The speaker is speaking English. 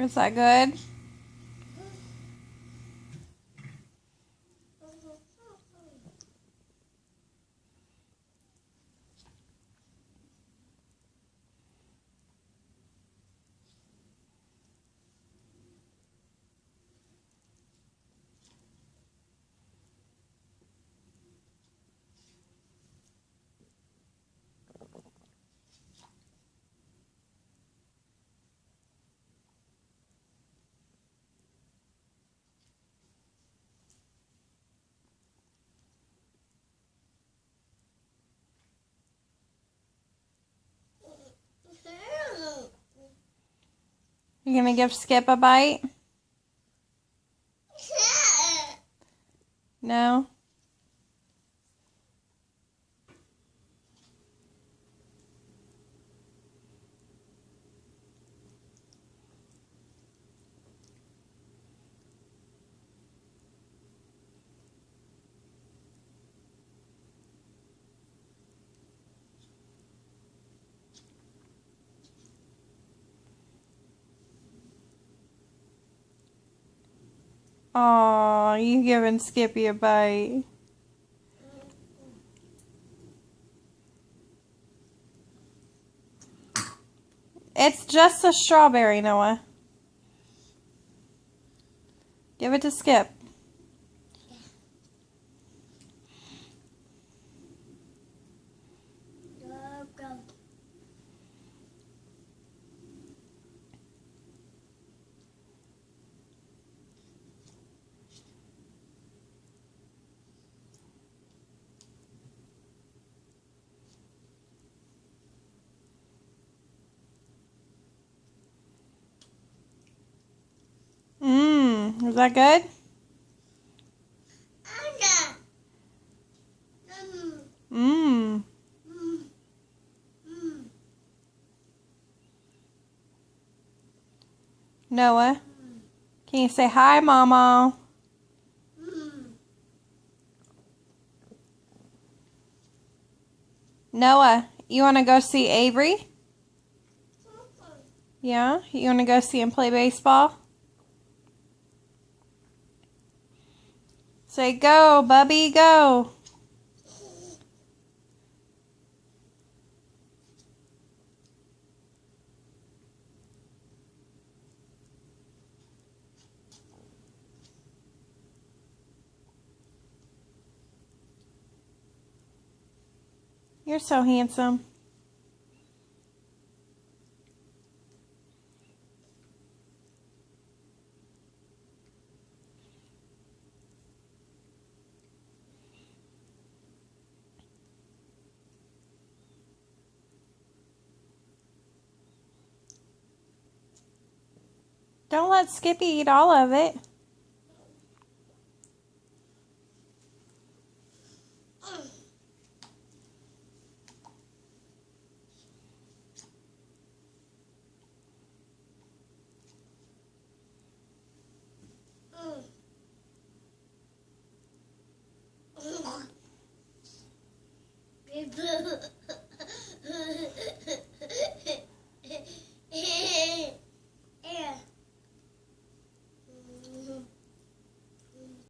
Is that good? You gonna give Skip a bite? No? Aw, you giving Skippy a bite. It's just a strawberry, Noah. Give it to Skip. Is that good? Noah, can you say hi, Mama? Noah, you want to go see Avery? Yeah? You want to go see him play baseball? Say go, Bubby, go. You're so handsome. Don't let Skippy eat all of it.